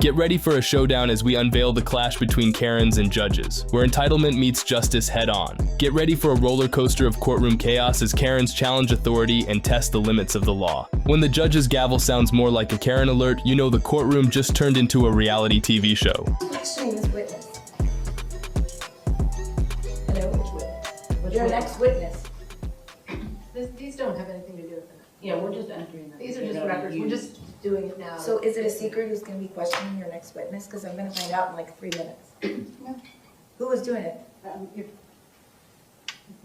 Get ready for a showdown as we unveil the clash between Karens and judges, where entitlement meets justice head-on. Get ready for a roller coaster of courtroom chaos as Karens challenge authority and test the limits of the law. When the judge's gavel sounds more like a Karen alert, you know the courtroom just turned into a reality TV show. Questioning this witness. Hello? Which witness? Your next witness. These don't have anything to do with it. Yeah, we're just entering them. These are just records. We're just doing it now. So is it a secret who's gonna be questioning your next witness? Because I'm gonna find out in like 3 minutes. No. Who was doing it? If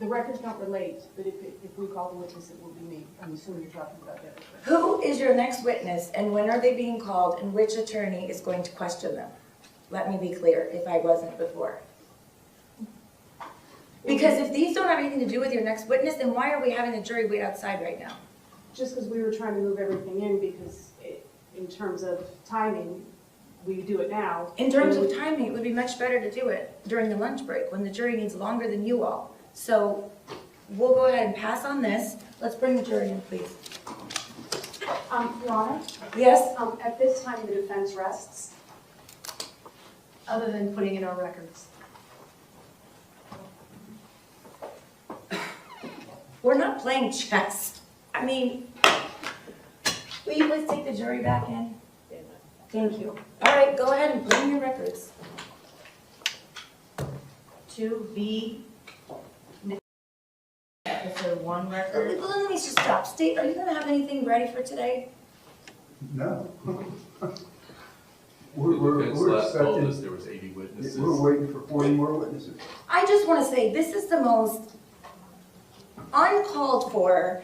the records don't relate, but if we call the witness, it will be me. I'm assuming you're talking about that. Who is your next witness and when are they being called and which attorney is going to question them? Let me be clear if I wasn't before. Because if these don't have anything to do with your next witness, then why are we having the jury wait outside right now? Just because we were trying to move everything in because in terms of timing, we do it now. In terms of timing, it would be much better to do it during the lunch break when the jury needs longer than you all. So we'll go ahead and pass on this. Let's bring the jury in, please. Your Honor? Yes? At this time, the defense rests, other than putting in our records. We're not playing chess. I mean, will you please take the jury back in? Thank you. All right, go ahead and put in your records. 2B. Is there one record? Let me just stop. State, are you gonna have anything ready for today? No. The defense We're last told us expecting, there was 80 witnesses. we're waiting for 40 more witnesses. I just wanna say, this is the most uncalled for,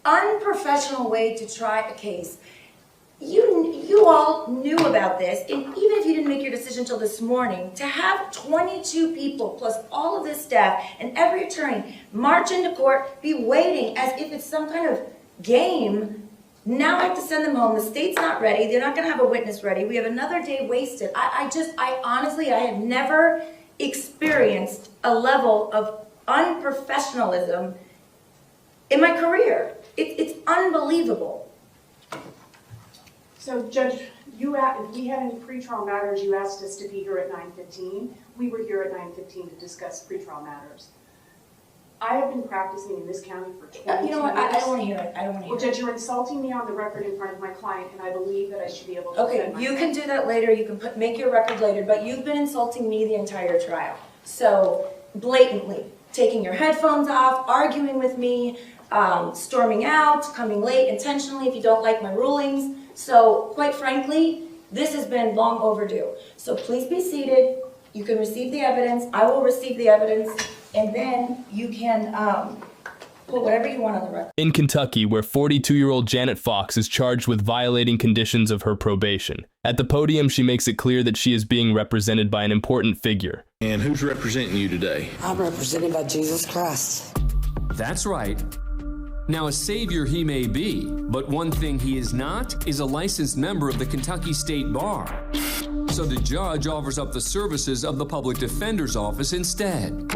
unprofessional way to try a case. You all knew about this, and even if you didn't make your decision till this morning, to have 22 people plus all of this staff and every attorney march into court, be waiting as if it's some kind of game. Now I have to send them home. The state's not ready. They're not gonna have a witness ready. We have another day wasted. I honestly, I have never experienced a level of unprofessionalism in my career. It's unbelievable. So Judge, if we had any pretrial matters, you asked us to be here at 9:15. We were here at 9:15 to discuss pretrial matters. I have been practicing in this county for 22 years. You know what, I don't wanna hear it, I don't wanna hear Well, it. Judge, you're insulting me on the record in front of my client, and I believe that I should be able to Okay, defend myself. you can do that later, you can make your record later, but you've been insulting me the entire trial. So, blatantly, taking your headphones off, arguing with me, storming out, coming late intentionally if you don't like my rulings. So, quite frankly, this has been long overdue. So please be seated, you can receive the evidence, I will receive the evidence, and then you can put whatever you want on the record. In Kentucky, where 42-year-old Janet Fox is charged with violating conditions of her probation. At the podium, she makes it clear that she is being represented by an important figure. And who's representing you today? I'm represented by Jesus Christ. That's right. Now, a savior he may be, but one thing he is not is a licensed member of the Kentucky State Bar. So the judge offers up the services of the public defender's office instead.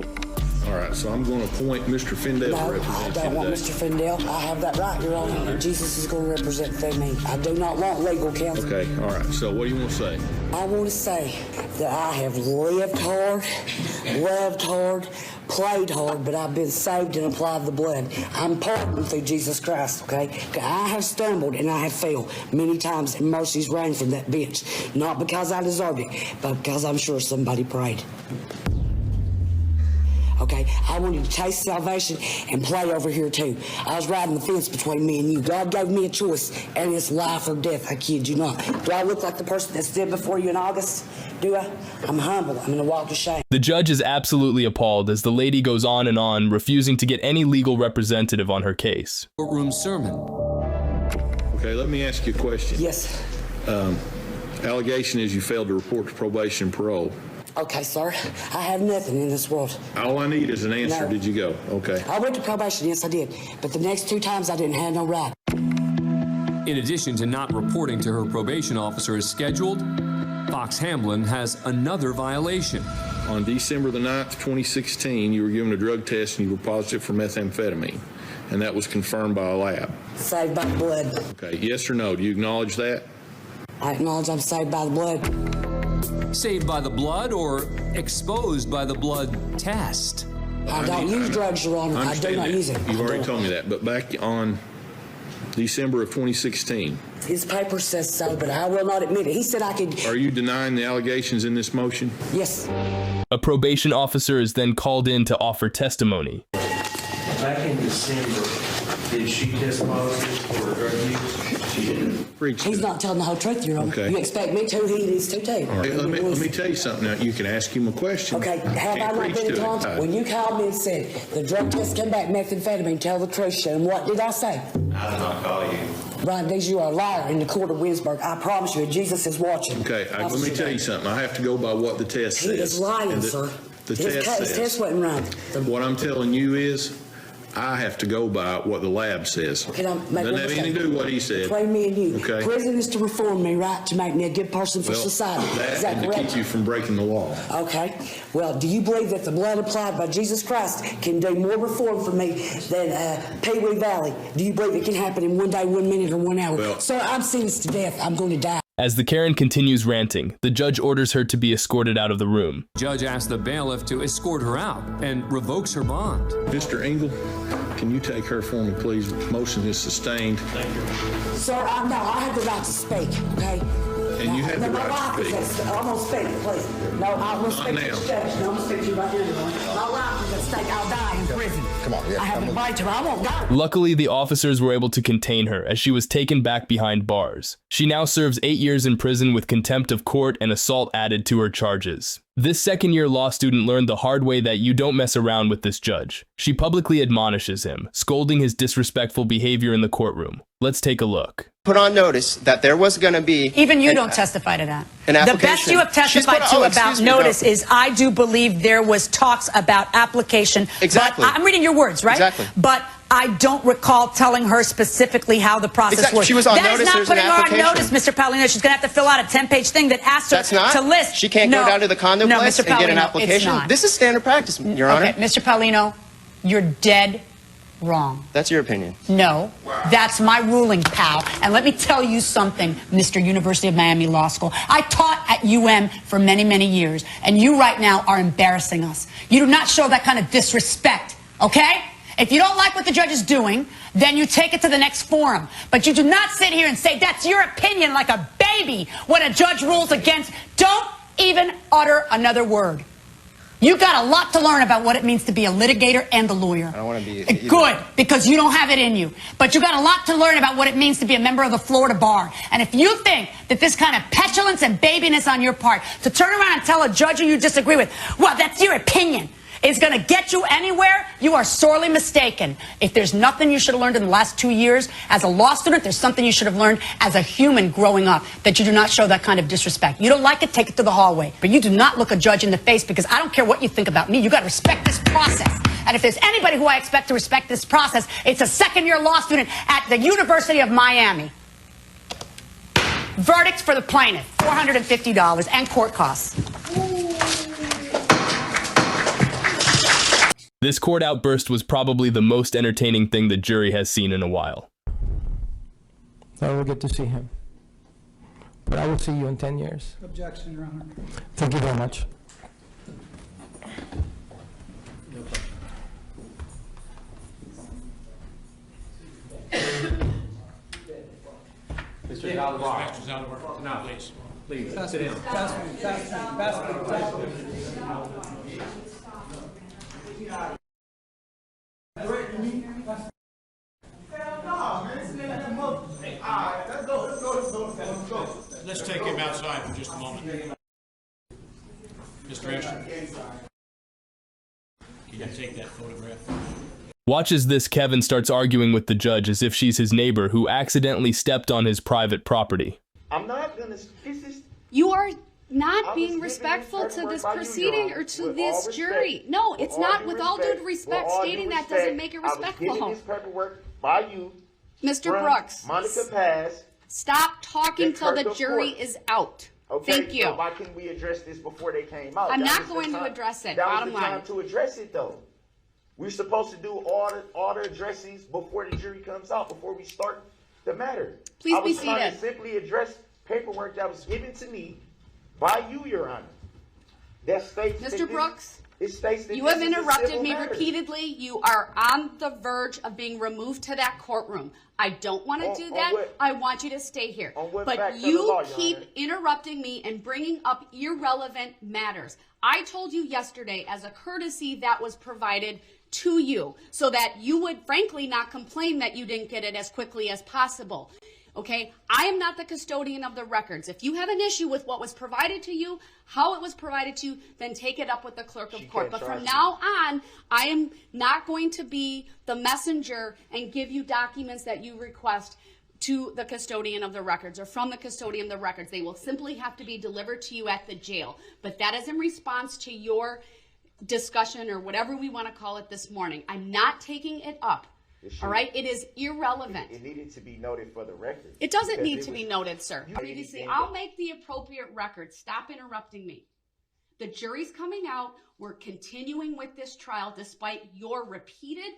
All right, so I'm going to appoint Mr. Findale No, to I represent don't you want today. Mr. Findale. I have that right, Your Honor. And Jesus is going to represent through me. I do not want legal counsel. Okay, all right, so what do you want to say? I want to say that I have lived hard, loved hard, played hard, but I've been saved and applied the blood. I'm pardoned through Jesus Christ, okay? I have stumbled and I have failed many times, and mercy's rained from that bench. Not because I deserved it, but because I'm sure somebody prayed. Okay, I wanted to taste salvation and play over here too. I was riding the fence between me and you. God gave me a choice, and it's life or death. I kid you not. Do I look like the person that stood before you in August? Do I? I'm humble. I'm in a walk of shame. The judge is absolutely appalled as the lady goes on, refusing to get any legal representative on her case. Courtroom sermon. Okay, let me ask you a question. Yes. Allegation is you failed to report to probation and parole. Okay, sir. I have nothing in this world. All I need is an answer. No. Did you go? Okay. I went to probation, yes I did. But the next 2 times I didn't have no right. In addition to not reporting to her probation officer as scheduled, Fox Hamlin has another violation. On December the 9th, 2016, you were given a drug test and you were positive for methamphetamine, and that was confirmed by a lab. Saved by blood. Okay, yes or no? Do you acknowledge that? I acknowledge I'm saved by the blood. Saved by the blood or exposed by the blood test? I don't use drugs, Your Honor. I do not use it. You've already told me that, but back on December of 2016. His paper says so, but I will not admit it. He said I could. Are you denying the allegations in this motion? Yes. A probation officer is then called in to offer testimony. Back in December, did she test positive for drug use? She didn't. He's not telling the whole truth, Your Honor. Okay. You expect me to, he needs to too. All right, let me tell you something now. You can ask him a question. Okay, have I Can't not preach been in to it. contact? When you called me and said the drug test came back methamphetamine, tell the truth, Sharon, what did I say? I did not call you. Brian Dees, you are a liar in the court of Winsburg. I promise you, Jesus is watching. Okay, let me tell you something. I have to go by what the test says. He is lying, And sir. The His test test wasn't right. What I'm telling you is, I have to go by what the lab says. Can I make Doesn't one have anything mistake? to do with what he said. Between me and you. Okay. Prison is to reform me, right? To make me a good person for Well, society. Is that that and to correct? keep you from breaking the law. Okay. Well, do you believe that the blood applied by Jesus Christ can do more reform for me than Pee Wee Valley? Do you believe it can happen in 1 day, 1 minute, or 1 hour? Well, Sir, I'm sentenced to death. I'm going to die. As the Karen continues ranting, the judge orders her to be escorted out of the room. Judge asks the bailiff to escort her out and revokes her bond. Mr. Engel, can you take her for me, please? Motion is sustained. Sir, I have the right to speak, okay? And you have the my right to wife is speak. I'm going to speak, please. No, I'm going to speak to now. the judge. No, I'm going to speak to you right now. My wife is at stake. I'll die in prison. Come on, yeah, I have the right to. I won't die. Luckily, the officers were able to contain her as she was taken back behind bars. She now serves 8 years in prison with contempt of court and assault added to her charges. This second-year law student learned the hard way that you don't mess around with this judge. She publicly admonishes him, scolding his disrespectful behavior in the courtroom. Let's take a look. Put on notice that there was going to be... Even you don't testify to that. An The best you have testified to about notice is I do believe there was talks about application. Exactly. But I'm reading your words, right? Exactly. But I don't recall telling her specifically how the process Exactly. works. She was on that notice. is not There's an putting her on application. notice, Mr. Paulino. She's going to have to fill out a 10-page thing that asks her That's not? to list. She can't go down to the condo no, place Mr. and get an Paulino, application? It's not. This is standard practice, Your Honor. Okay, Mr. Paulino, you're dead wrong. That's your opinion. No, that's my ruling, pal. And let me tell you something, Mr. University of Miami Law School. I taught at UM for many, many years, and you right now are embarrassing us. You do not show that kind of disrespect, okay? If you don't like what the judge is doing, then you take it to the next forum. But you do not sit here and say that's your opinion like a baby when a judge rules against. Don't even utter another word. You got a lot to learn about what it means to be a litigator and a lawyer. I don't want to be either. Good, because you don't have it in you. But you got a lot to learn about what it means to be a member of the Florida bar. And if you think that this kind of petulance and babiness on your part to turn around and tell a judge who you disagree with, well, that's your opinion, is going to get you anywhere, you are sorely mistaken. If there's nothing you should have learned in the last 2 years as a law student, there's something you should have learned as a human growing up, that you do not show that kind of disrespect. You don't like it, take it to the hallway. But you do not look a judge in the face, because I don't care what you think about me. You got to respect this process. And if there's anybody who I expect to respect this process, it's a second-year law student at the University of Miami. Verdict for the plaintiff, $450 and court costs. This court outburst was probably the most entertaining thing the jury has seen in a while. I will get to see him. But I will see you in 10 years. Objection, Your Honor. Thank you very much. Mr. Alvarez. Now, please. Please, sit down. Let's take him outside for just a moment. Mr. Ashton, can you take that photograph? Watch as this Kevin starts arguing with the judge as if she's his neighbor who accidentally stepped on his private property. I'm not gonna. You are not being respectful to this proceeding or to this jury. No, it's not. With all due respect, stating that doesn't make it respectful. I was getting this paperwork by you, Mr. Brooks. Monica Paz. Stop talking till the jury is out. Okay, Thank you. So why couldn't we address this before they came out? I'm That not was the going to time- address it. That Bottom was the line. time to address it, though. We're supposed to do all the addressings before the jury comes out, before we start the matter. Please I was be trying seated. to simply address paperwork that was given to me by you, Your Honor. That states that Mr. Brooks, it states that you this have is a interrupted civil me matter. repeatedly. You are on the verge of being removed to that courtroom. I don't want to do that. I want you to stay here. But facts of the you law, Your keep Honor? interrupting me and bringing up irrelevant matters. I told you yesterday, as a courtesy, that was provided to you so that you would frankly not complain that you didn't get it as quickly as possible. Okay, I am not the custodian of the records. If you have an issue with what was provided to you, how it was provided to you, then take it up with the clerk of court. But from now on, I am not going to be the messenger and give you documents that you request to the custodian of the records or from the custodian of the records. They will simply have to be delivered to you at the jail. But that is in response to your discussion or whatever we want to call it this morning. I'm not taking it up. All right, it is irrelevant. It needed to be noted for the record. It doesn't Because need it to be was- noted, sir. You Previously, didn't I'll get- make the appropriate record. Stop interrupting me. The jury's coming out. We're continuing with this trial despite your repeated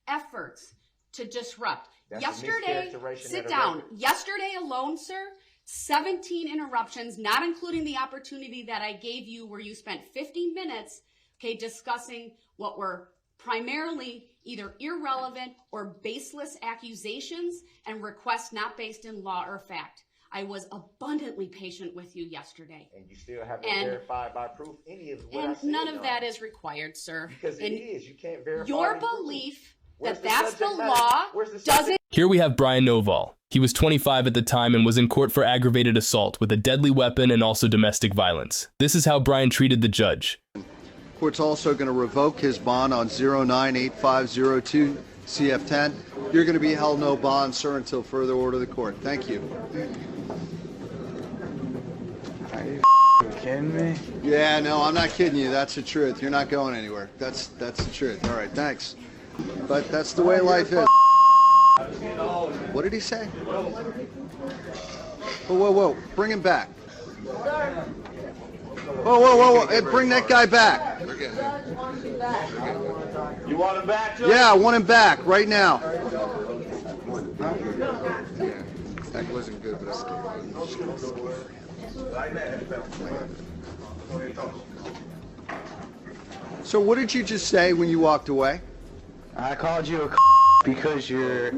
efforts to disrupt. That's a Yesterday, mischaracterization sit of the down. record. Yesterday alone, sir, 17 interruptions, not including the opportunity that I gave you where you spent 15 minutes, okay, discussing what were primarily either irrelevant or baseless accusations and requests not based in law or fact. I was abundantly patient with you yesterday. And you still haven't And- verified by proof any of what I And said. none of Your that Honor. is required, sir. Because it And is. You can't verify your any proof. belief Where's that the that's the subject matter? law Where's the doesn't. Here we have Brian Noval. He was 25 at the time and was in court for aggravated assault with a deadly weapon and also domestic violence. This is how Brian treated the judge. Court's also going to revoke his bond on 098502 CF10. You're going to be held no bond, sir, until further order of the court. Thank you. Are you kidding me? Yeah, no, I'm not kidding you. That's the truth. You're not going anywhere. That's the truth. All right, thanks. But that's the way life is. What did he say? Whoa. Bring him back. Whoa. Hey, bring that guy back. You want him back, Judge? Yeah, I want him back right now. That wasn't good, but So what did you just say when you walked away? I called you a because you're...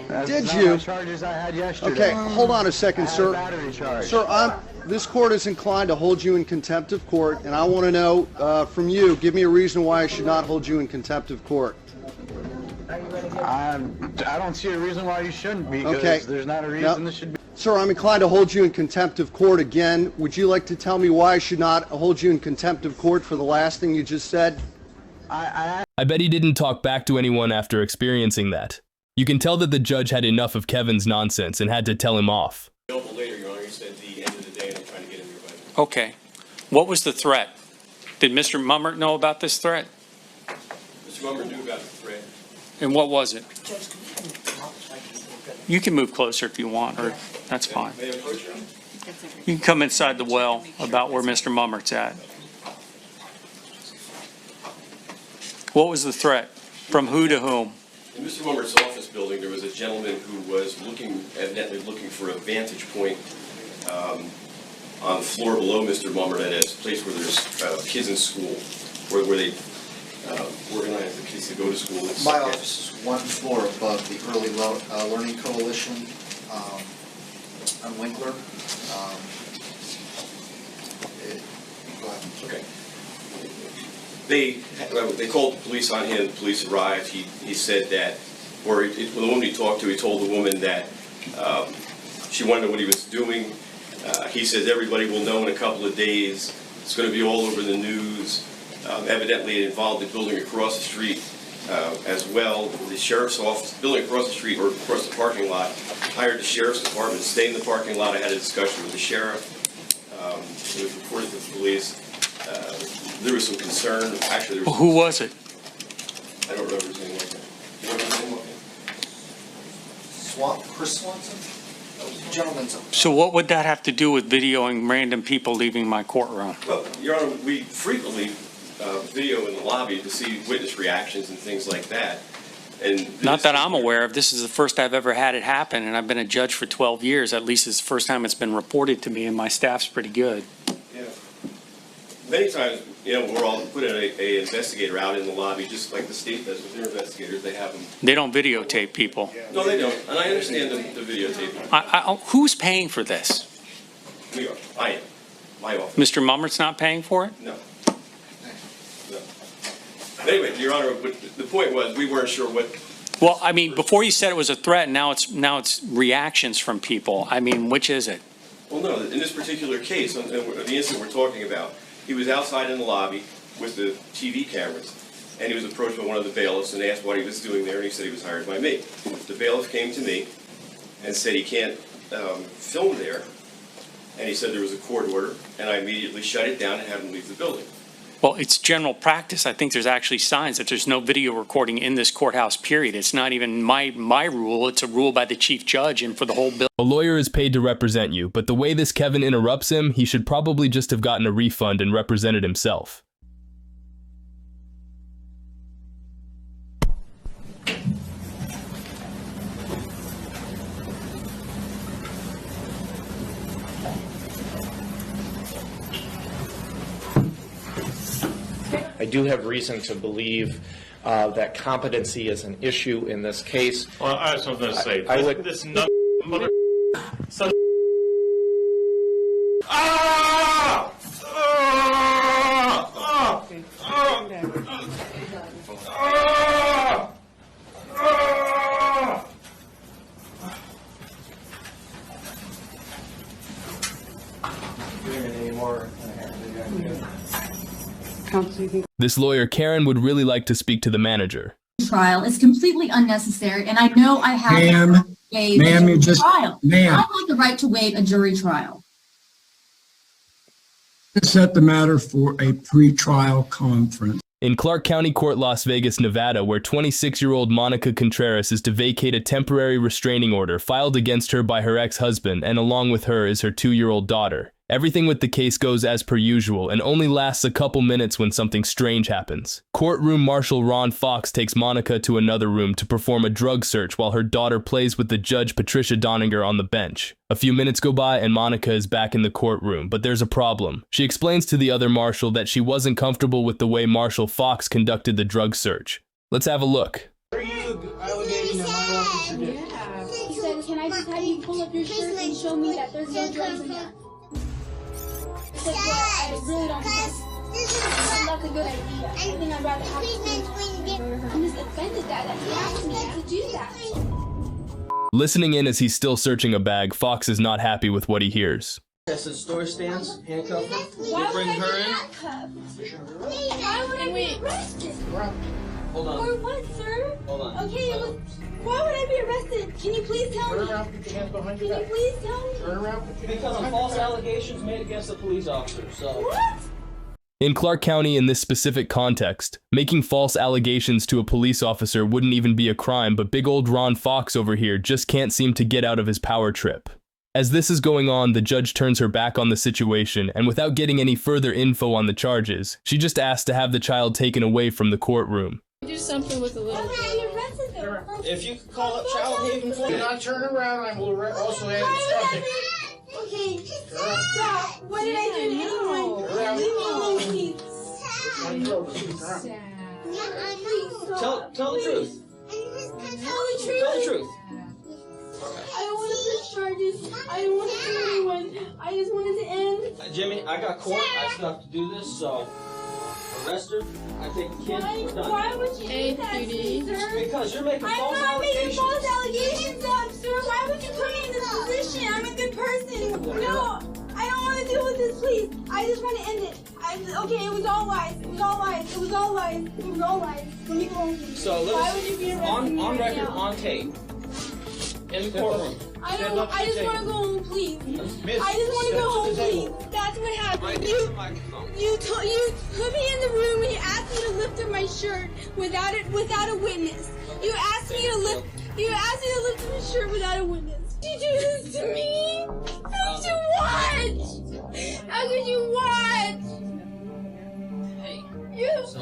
That's Did not you? my charges I had yesterday. Okay, hold on a second, I had sir. a battery charge. Sir, this court is inclined to hold you in contempt of court, and I want to know from you, give me a reason why I should not hold you in contempt of court. I don't see a reason why you shouldn't, because Okay. there's not a reason this should be. Sir, I'm inclined to hold you in contempt of court again. Would you like to tell me why I should not hold you in contempt of court for the last thing you just said? I bet he didn't talk back to anyone after experiencing that. You can tell that the judge had enough of Kevin's nonsense and had to tell him off. Later, Your Honor, you said the end of the day, and I'm trying to get in your budget. Okay. What was the threat? Did Mr. Mummert know about this threat? Mr. Mummer knew about the threat. And what was it? You can move closer if you want, or that's fine. May I approach you? You can come inside the well about where Mr. Mummert's at. What was the threat? From who to whom? In Mr. Mummer's office building, there was a gentleman who was evidently looking for a vantage point on the floor below Mr. Mummert at a place where there's kids in school, where they organize the kids to go to school. My office is one floor above the Early Learning Coalition on Winkler. Go ahead. Okay. They called the police on him. The police arrived. He said that, or the woman he talked to, he told the woman that she wanted to know what he was doing. He says everybody will know in a couple of days. It's going to be all over the news. Evidently, it involved the building across the street as well. The sheriff's office, building across the street or across the parking lot, hired the sheriff's department to stay in the parking lot. I had a discussion with the sheriff. It was reported to the police. There was some concern. Actually, there was. Who was it? I don't remember his name like that. You remember his name like that? Chris Swanson? Gentleman's. So what would that have to do with videoing random people leaving my courtroom? Well, Your Honor, we frequently video in the lobby to see witness reactions and things like that. And Not that I'm aware of. This is the first I've ever had it happen, and I've been a judge for 12 years. At least it's the first time it's been reported to me, and my staff's pretty good. Yeah. Many times, we're all putting a investigator out in the lobby, just like the state does with their investigators. They have them. They don't videotape people. No, they don't. And I understand the videotaping. Who's paying for this? We are. I am. My office. Mr. Mummert's not paying for it? No. Anyway, Your Honor, the point was we weren't sure what. Well, I mean, before you said it was a threat, now it's reactions from people. I mean, which is it? Well, no. In this particular case, the incident we're talking about, he was outside in the lobby with the TV cameras, and he was approached by one of the bailiffs and asked what he was doing there, and he said he was hired by me. The bailiff came to me and said he can't film there, and he said there was a court order, and I immediately shut it down and had him leave the building. Well, it's general practice. I think there's actually signs that there's no video recording in this courthouse, period. It's not even my rule. It's a rule by the chief judge and for the whole bill. A lawyer is paid to represent you, but the way this Kevin interrupts him, he should probably just have gotten a refund and represented himself. I do have reason to believe that competency is an issue in this case. Well, I was going to say, this mother... This lawyer, Karen, would really like to speak to the manager. Trial is completely unnecessary, and I know I have Ma'am, to waive a ma'am, jury you just, trial. ma'am. I have the right to waive a jury trial. Set the matter for a pre-trial conference. In Clark County Court, Las Vegas, Nevada, where 26-year-old Monica Contreras is to vacate a temporary restraining order filed against her by her ex-husband, and along with her is her 2-year-old daughter. Everything with the case goes as per usual and only lasts a couple minutes when something strange happens. Courtroom Marshal Ron Fox takes Monica to another room to perform a drug search while her daughter plays with the judge Patricia Doninger on the bench. A few minutes go by and Monica is back in the courtroom, but there's a problem. She explains to the other marshal that she wasn't comfortable with the way Marshal Fox conducted the drug search. Let's have a look. Are you allegation that my officer did? Yeah. He said, can I just have you pull up your shirt and show me that there's no drugs in there? I said, well, I really don't think that's a good idea. I think I'd rather have to. I'm just offended that he asked me to do that. Listening in as he's still searching a bag, Fox is not happy with what he hears. That's the store stands, handcuff her. Why You bring would her I in. be handcuffed? Why would I be arrested? Hold on. For what, sir? Hold on. Okay, why would I be arrested? Can you please tell me? Turn around, put your hands behind Can your you back. please tell me? Turn around, put your hands because of false allegations made against a police officer. So. What? In Clark County, in this specific context, making false allegations to a police officer wouldn't even be a crime, but big old Ron Fox over here just can't seem to get out of his power trip. As this is going on, the judge turns her back on the situation, and without getting any further info on the charges, she just asks to have the child taken away from the courtroom. Do something with the little kid. If you could call up Child Haven for me, not turn around, I will also add instruction. Okay, stop. What did I do to anyone? Leave me alone, please. Tell the truth. Tell the truth. Tell the truth. I don't want to press charges. I don't want to kill anyone. I just wanted to end. Jimmy, I got court. I still have to do this, so arrest her. I take the kid. We're done. Why would you do that to me, sir? Because you're making false I'm not making allegations. false allegations, sir. Why would you put me in this position? I'm a good person. No, I don't want to deal with this, please. I just want to end it. Okay, it was all lies. It was all lies. It was all lies. It was all lies. Let me go home, please. So why would you be arresting me on right record, now? on tape, in the courtroom. I just want to go home, please. I just want to go home, please. That's what happened. You put me in the room and you asked me to lift up my shirt without a witness. You asked me to lift up my shirt without a witness. You do this to me? How could you watch? How could you watch? You asked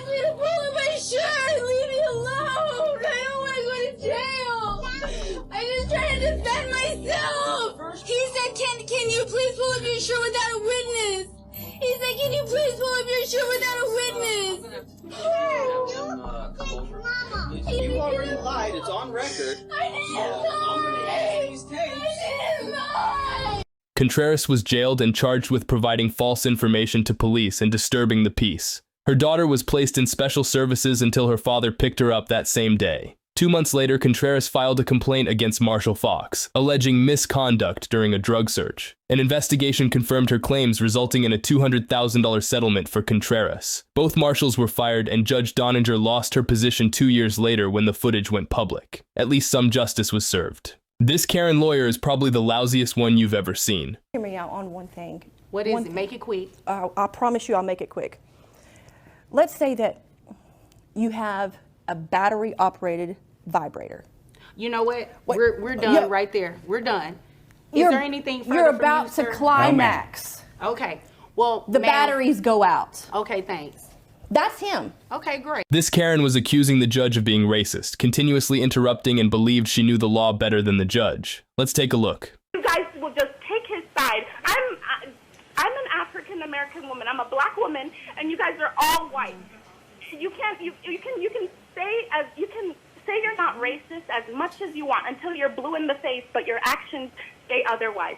me to pull up my shirt. Leave me alone. I don't can you please pull up your shirt without a witness? He said, can you please pull up your shirt without a witness? You already lied. It's on record. I didn't lie. Contreras was jailed and charged with providing false information to police and disturbing the peace. Her daughter was placed in special services until her father picked her up that same day. 2 months later, Contreras filed a complaint against Marshall Fox, alleging misconduct during a drug search. An investigation confirmed her claims, resulting in a $200,000 settlement for Contreras. Both marshals were fired, and Judge Doninger lost her position 2 years later when the footage went public. At least some justice was served. This Karen lawyer is probably the lousiest one you've ever seen. Hear me out on one thing. What is it? Make it quick. I promise you I'll make it quick. Let's say that you have a battery-operated vibrator. You know what? We're done right there. We're done. Is there anything further You're from about you, to sir? climax. Okay. Well, The ma'am- batteries go out. Okay, thanks. That's him. Okay, great. This Karen was accusing the judge of being racist, continuously interrupting, and believed she knew the law better than the judge. Let's take a look. You guys will just take his side. I'm an African American woman. I'm a black woman, and you guys are all white. You can say you're not racist as much as you want until you're blue in the face, but your actions say otherwise.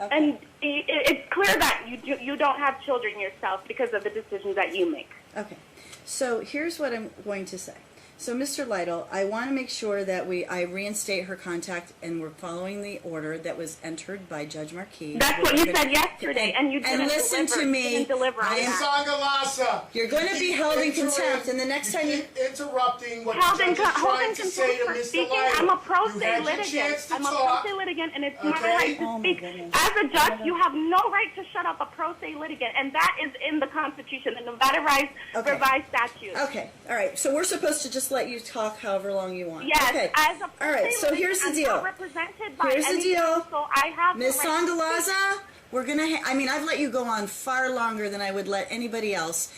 Okay. And it's clear that you don't have children yourself because of the decisions that you make. Okay, so here's what I'm going to say. So, Mr. Lytle, I want to make sure that I reinstate her contact, and we're following the order that was entered by Judge Marquis. That's what you said yesterday, and you didn't listen deliver. to me. You didn't deliver on that. You're going to be held in contempt, and the next time you interrupting what Held in the judge is trying to contempt say to for Mr. speaking. Lytle. I'm a pro You se had your litigant. chance to I'm a pro talk. se litigant, and it's my Okay. right to speak. As a judge, you have no right to shut up a pro se litigant, and that is in the Constitution, the Nevada revised statute. Okay, all right. So we're supposed to just let you talk however long you want. Yes, Okay. as a All right. So here's the I'm deal. not represented by Here's the any deal. counsel. I have the Ms. right to speak. Sondalaza, we're gonna. I mean, I've let you go on far longer than I would let anybody else.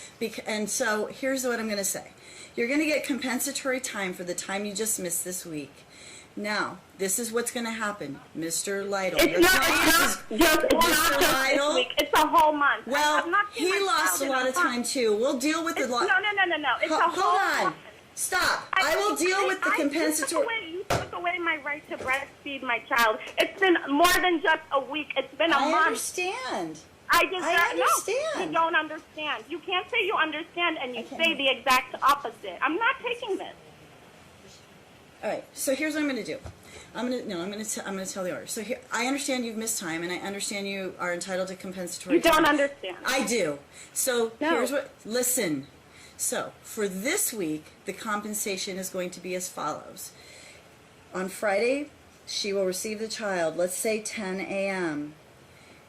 And so here's what I'm gonna say. You're gonna get compensatory time for the time you just missed this week. Now, this is what's going to happen, Mr. Lytle. It's not just this week. It's a whole month. Well, I'm not he lost a lot of time too. We'll deal with the No. law. No. It's a Hold whole on. month. Stop. I will deal with the compensatory. You took away my right to breastfeed my child. It's been more than just a week. It's been a month. I understand. I understand. No, you don't understand. You can't say you understand and you say the exact opposite. I'm not taking this. All right. So here's what I'm going to do. I'm going to tell the order. So here, I understand you've missed time, and I understand you are entitled to compensatory. You don't time. understand. I do. So No. here's what. Listen. So for this week, the compensation is going to be as follows. On Friday, she will receive the child. Let's say 10 a.m.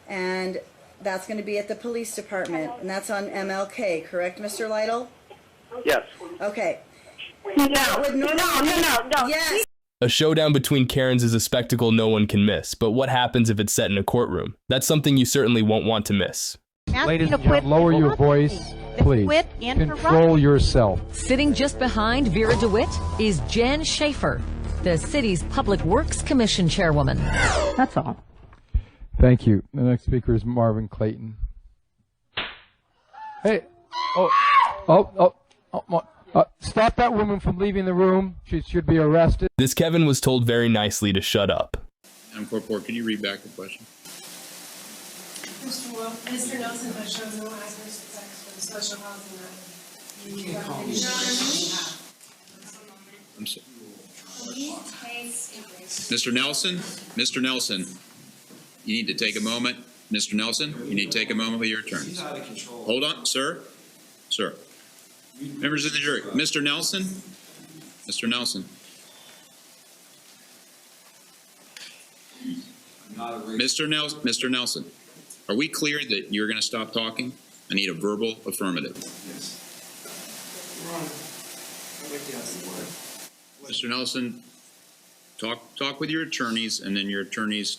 and that's going to be at the police department, and that's on MLK. Correct, Mr. Lytle? Yes. Okay. No. Yes. A showdown between Karens is a spectacle no one can miss, but what happens if it's set in a courtroom? That's something you certainly won't want to miss. Ladies and gentlemen, lower your voice, please. Control yourself. Sitting just behind Vera DeWitt is Jen Schaefer, the city's Public Works Commission chairwoman. That's all. Thank you. The next speaker is Marvin Clayton. Hey. Stop that woman from leaving the room. She should be arrested. This Kevin was told very nicely to shut up. Madam Court Reporter, can you read back the question? Mr. Nelson has shown no adverse effects from social housing. I'm sorry. Mr. Nelson, you need to take a moment. Mr. Nelson, you need to take a moment with your attorneys. Hold on, sir. Members of the jury, Mr. Nelson. Mr. Nelson, are we clear that you're going to stop talking? I need a verbal affirmative. Mr. Nelson, talk with your attorneys, and then your attorneys.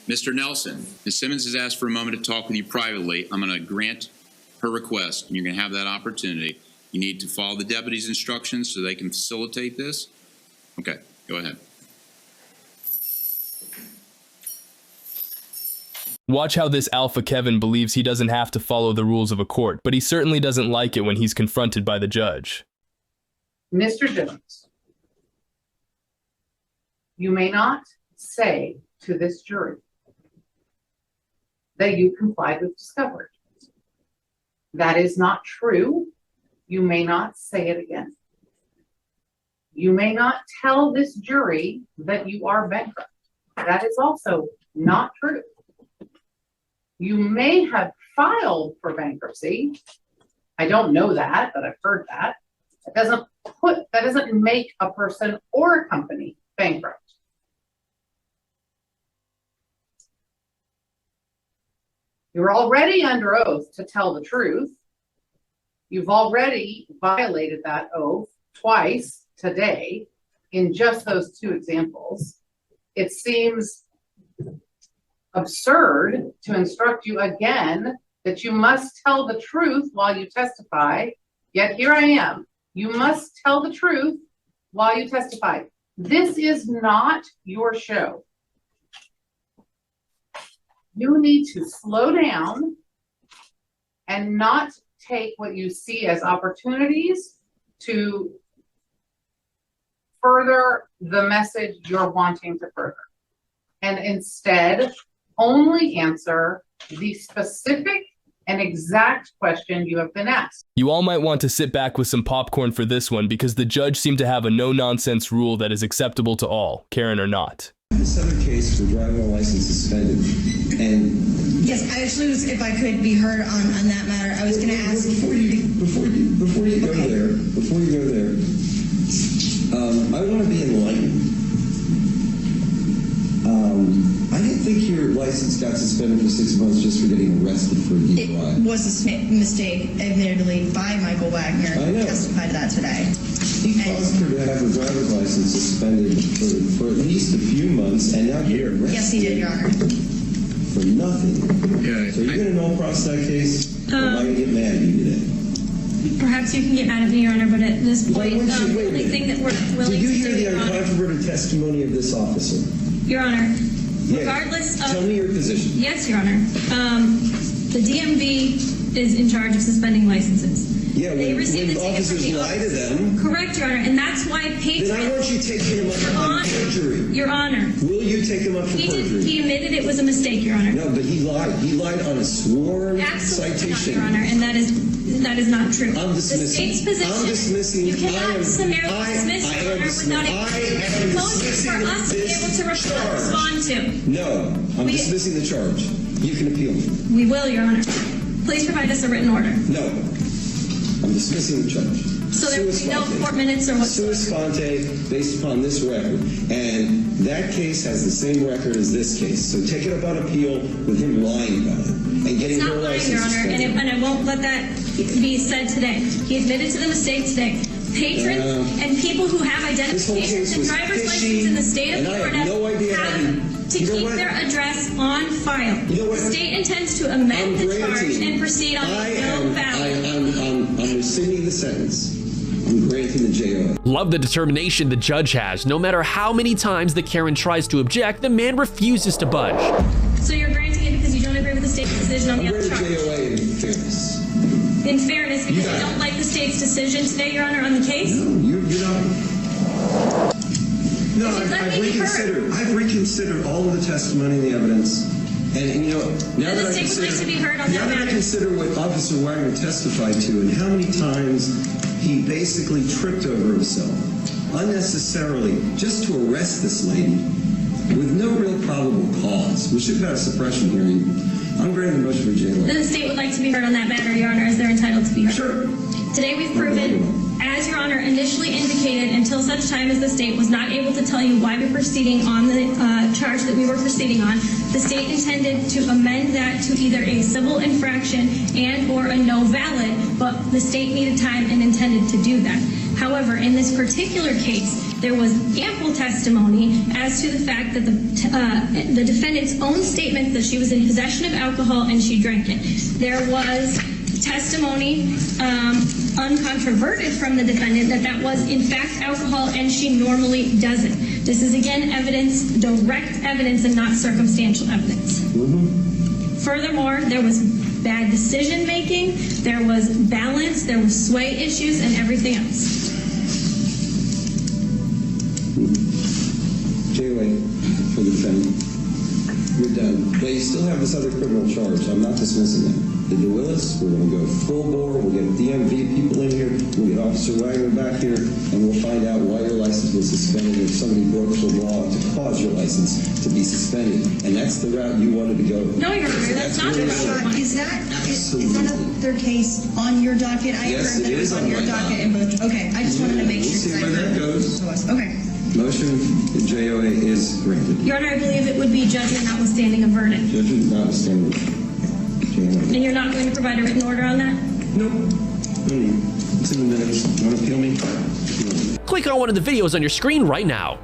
Mr. Nelson, Ms. Simmons has asked for a moment to talk with you privately. I'm going to grant her request, and you're going to have that opportunity. You need to follow the deputy's instructions so they can facilitate this. Okay, go ahead. Watch how this alpha Kevin believes he doesn't have to follow the rules of a court, but he certainly doesn't like it when he's confronted by the judge. Mr. Jones, you may not say to this jury that you complied with discovery. That is not true. You may not say it again. You may not tell this jury that you are bankrupt. That is also not true. You may have filed for bankruptcy. I don't know that, but I've heard that. That doesn't make a person or a company bankrupt. You're already under oath to tell the truth. You've already violated that oath twice today in just those two examples. It seems absurd to instruct you again that you must tell the truth while you testify, yet here I am. You must tell the truth while you testify. This is not your show. You need to slow down and not take what you see as opportunities to further the message you're wanting to further. And instead, only answer the specific and exact question you have been asked. You all might want to sit back with some popcorn for this one because the judge seemed to have a no-nonsense rule that is acceptable to all, Karen or not. This other case for driving a license suspended, and yes, I actually was, if I could be heard on that matter, I was going to ask before you go there, I want to be enlightened. I didn't think your license got suspended for 6 months just for getting arrested for a DUI. It was a mistake, admittedly, by Michael Wagner. I know. Testified to that today. He caused her to have her driver's license suspended for at least a few months, and now you're arrested. Yes, he did, Your Honor. For nothing. Yeah. So you're going to no cross that case? Or am I going to get mad at you today? Perhaps you can get mad at me, Your Honor, but at this point, the only thing that we're willing to do, Did you hear the uncontroverted testimony of this officer? Your Honor, regardless of... Tell me your position. Yes, Your Honor. The DMV is in charge of suspending licenses. Yeah, when officers lie to them... Correct, Your Honor, and that's why patrons... Then I want you taking him up for perjury. Your Honor. Will you take him up for perjury? He admitted it was a mistake, Your Honor. No, but he lied. He lied on a sworn citation. Not, Your Honor, and that is not true. I'm dismissing. The state's position... I'm dismissing. You cannot summarily dismiss, Your Honor, without a motion for us to be able to respond to. No, I'm dismissing the charge. You can appeal. We will, Your Honor. Please provide us a written order. No. I'm dismissing the charge. So there will be no court minutes or whatsoever? Sua sponte, based upon this record. And that case has the same record as this case. So take it up on appeal with him lying about it. And getting her license Your Honor, and I won't let that be said today. He admitted to the mistake today. Patrons and people who have identifications and driver's licenses in the state of Florida have to keep their address on file. The state intends to amend the charge and proceed on no valid. I'm rescinding the sentence. I'm granting the JOA. Love the determination the judge has. No matter how many times the Karen tries to object, the man refuses to budge. So you're granting it because you don't agree with the state's decision on the other charge? JOA in fairness. In fairness, because you don't like the state's decision today, Your Honor, on the case? No, you're not. No, I've reconsidered all of the testimony and the evidence. And you know, now that I consider what Officer Wagner testified to and how many times he basically tripped over himself unnecessarily just to arrest this lady with no real probable cause. We should have had a suppression hearing. I'm granting the motion for jail. Then the state would like to be heard on that matter, Your Honor, as they're entitled to be heard. Sure. Today we've proven, as Your Honor initially indicated, until such time as the state was not able to tell you why we're proceeding on the charge that we were proceeding on, the state intended to amend that to either a civil infraction and or a no valid, but the state needed time and intended to do that. However, in this particular case, there was ample testimony as to the fact that the defendant's own statement that she was in possession of alcohol and she drank it. There was testimony uncontroverted from the defendant that was in fact alcohol and she normally doesn't. This is again evidence, direct evidence, and not circumstantial evidence. Furthermore, there was bad decision making, there was balance, there was sway issues, and everything else. JOA for the defendant. You're done. But you still have this other criminal charge. I'm not dismissing that. The DeWillis, we're going to go full bore. We'll get DMV people in here. We'll get Officer Wagner back here, and we'll find out why your license was suspended if somebody broke the law to cause your license to be suspended. And that's the route you wanted to go. No, Your Honor, that's not the route. Is that other case on your docket? I Yes, heard that it it was is on on your my docket. docket. Okay, I just wanted to make We'll sure. see where that goes. Okay. Motion JOA is granted. Your Honor, I believe it would be judgment notwithstanding a verdict. Judgment notwithstanding. And you're not going to provide a written order on that? Nope. It's in the minutes. You want to appeal me? Click on one of the videos on your screen right now.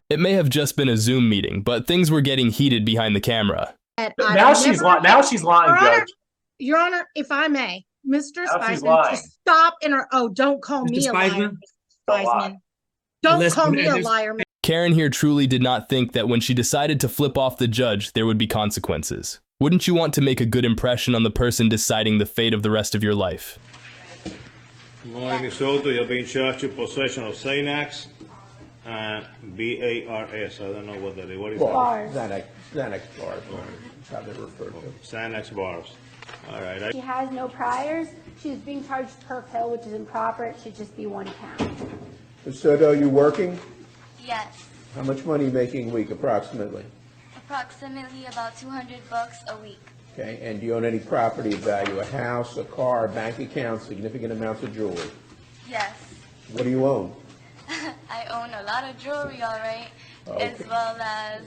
It may have just been a Zoom meeting, but things were getting heated behind the camera. Now she's lying, Judge. Your Honor, if I may, Mr. Now she's Spiceman, lying. to stop don't call me a liar, Mr. Spiceman. Don't call me a liar. Karen here truly did not think that when she decided to flip off the judge, there would be consequences. Wouldn't you want to make a good impression on the person deciding the fate of the rest of your life? Good morning, Ms. Soto. You're being charged with possession of Xanax and BARS. I don't know what that is. What is that? Xanax bars, that's how they're referred to. Xanax bars. All right. She has no priors. She's being charged per pill, which is improper. It should just be 1 count. Ms. Soto, are you working? Yes, How much money are you making a week, approximately? approximately about $200 a week. Okay, and do you own any property of value? A house, a car, a bank account, significant amounts of jewelry? Yes, What do you own? I own a lot of jewelry, all right, as well as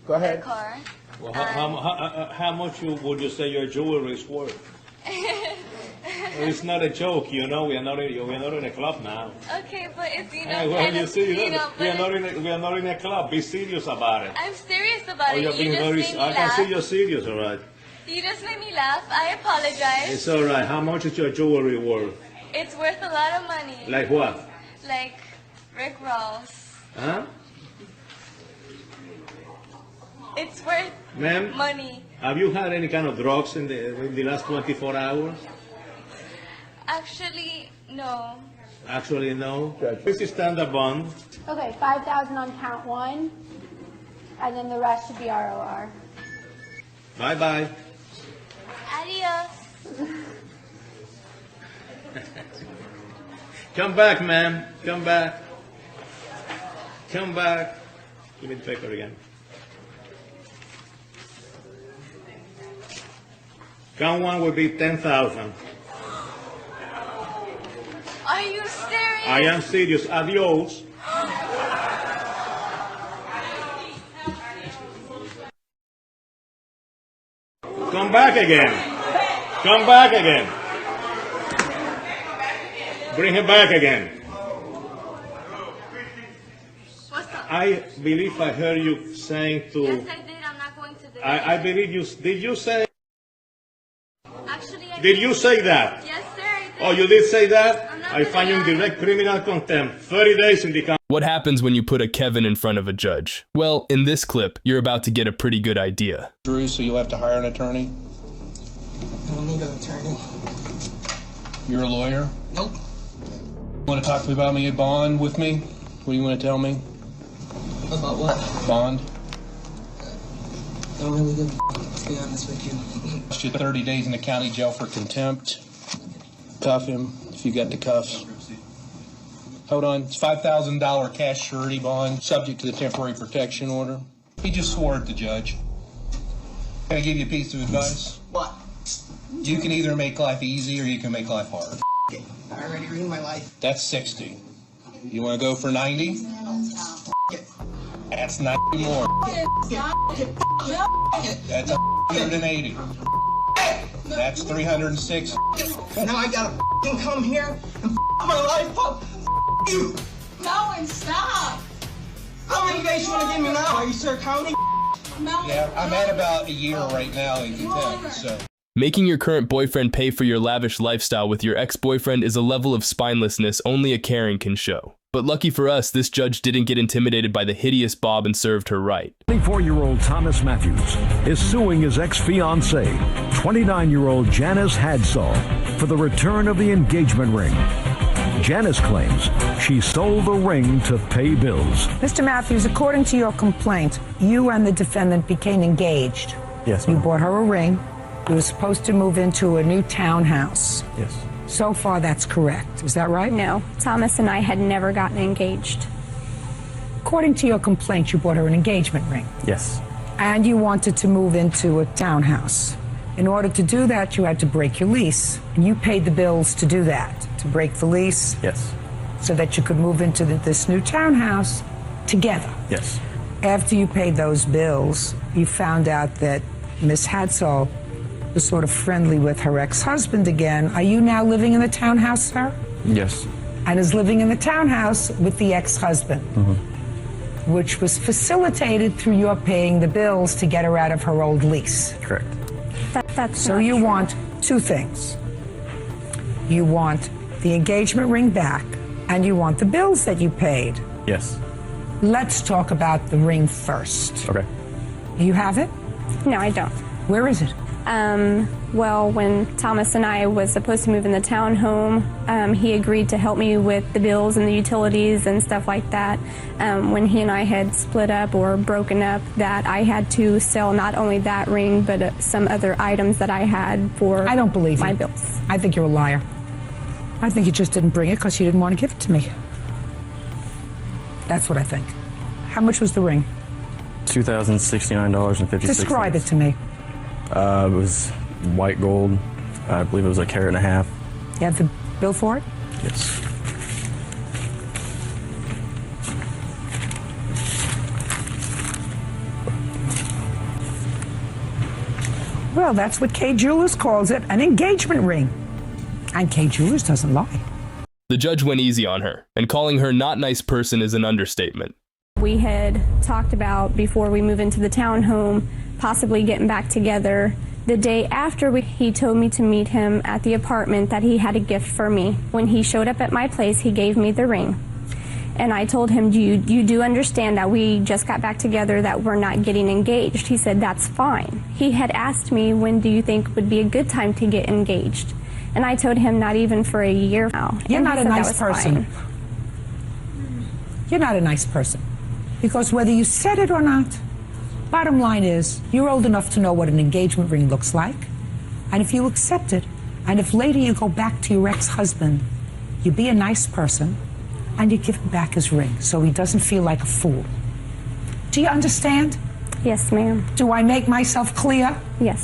Go a ahead. car. Well, how much would you say your jewelry is worth? Well, it's not a joke, you know. We are not in a club now. Okay, but if you know, Hey, well, you see, you know, we are not in a club. Be serious about it. I'm serious about it. You're You being just very. made me I can see laugh. you're serious, all right. You just made me laugh. I apologize. It's all right. How much is your jewelry worth? It's worth a lot of money. Like what? Like Rick Ross. Huh? It's worth Ma'am? money. Have you had any kind of drugs in the last 24 hours? Actually, no. Actually, no. This is standard bond. Okay, 5,000 on count 1, and then the rest should be ROR. Bye-bye. Adios. Come back, ma'am. Come back. Come back. Give me the paper again. Count 1 will be 10,000. Are you serious? I am serious. Adios. Come back again. Come back again. Bring him back again. I believe I heard you saying to... Yes, I did. I'm not going to do I believe you... Did you say... Actually, I Did you say that? Yes, sir, I did. Oh, you did say that? I find you in direct criminal contempt. 30 days in the... What happens when you put a Kevin in front of a judge? Well, in this clip, you're about to get a pretty good idea. Drew, so you'll have to hire an attorney? I don't need an attorney. You're a lawyer? Nope. Want to talk to me about me at bond with me? What do you want to tell me? About what? Bond. I don't really give a to be honest with you. Cost you 30 days in the county jail for contempt. Cuff him if you got the cuffs. Hold on, it's $5,000 cash surety bond, subject to the temporary protection order. He just swore at the judge. Can I give you a piece of advice? What? You can either make life easy or you can make life hard. I already ruined my life. That's 60. You want to go for 90? That's 90 more. That's 180. That's 306. Now I gotta come here and my life up. You. No, and stop. How many days you wanna give me now? Are you sir counting? No. Yeah, I'm at about a year right now in contempt, so. Making your current boyfriend pay for your lavish lifestyle with your ex-boyfriend is a level of spinelessness only a Karen can show. But lucky for us, this judge didn't get intimidated by the hideous Bob and served her right. 24-year-old Thomas Matthews is suing his ex-fiancée, 29-year-old Janice Hadsall, for the return of the engagement ring. Janice claims she sold the ring to pay bills. Mr. Matthews, according to your complaint, you and the defendant became engaged. Yes, You bought her a ring. You were supposed to move into a new townhouse. Yes. So far, that's correct. Is that right? No, Thomas and I had never gotten engaged. According to your complaint, you bought her an engagement ring. Yes. And you wanted to move into a townhouse. In order to do that, you had to break your lease. And you paid the bills to do that, to break the lease. Yes. So that you could move into this new townhouse together. Yes. After you paid those bills, you found out that Miss Hadsall was sort of friendly with her ex-husband again. Are you now living in the townhouse, sir? Yes. And is living in the townhouse with the ex-husband, which was facilitated through your paying the bills to get her out of her old lease. Correct. That's so not you true. want two things. You want the engagement ring back, and you want the bills that you paid. Yes. Let's talk about the ring first. Okay. You have it? No, I don't. Where is it? Well, when Thomas and I was supposed to move in the townhome, he agreed to help me with the bills and the utilities and stuff like that. When he and I had split up or broken up, that I had to sell not only that ring, but some other items that I had for I don't believe my you. bills. I think you're a liar. I think you just didn't bring it because you didn't want to give it to me. That's what I think. How much was the ring? $2,069.56. Describe it to me. It was white gold. I believe it was a carat and a half. You have the bill for it? Yes. Well, that's what Kay Jewelers calls it, an engagement ring. And Kay Jewelers doesn't lie. The judge went easy on her, and calling her not nice person is an understatement. We had talked about, before we move into the townhome, possibly getting back together. The day after he told me to meet him at the apartment, that he had a gift for me. When he showed up at my place, he gave me the ring. And I told him, you do understand that we just got back together, that we're not getting engaged? He said, that's fine. He had asked me, when do you think would be a good time to get engaged? And I told him, not even for a year now. You're And not he a said that nice was person. fine. You're not a nice person. Because whether you said it or not, bottom line is, you're old enough to know what an engagement ring looks like. And if you accept it, and if later you go back to your ex-husband, you be a nice person, and you give him back his ring so he doesn't feel like a fool. Do you understand? Yes, ma'am. Do I make myself clear? Yes.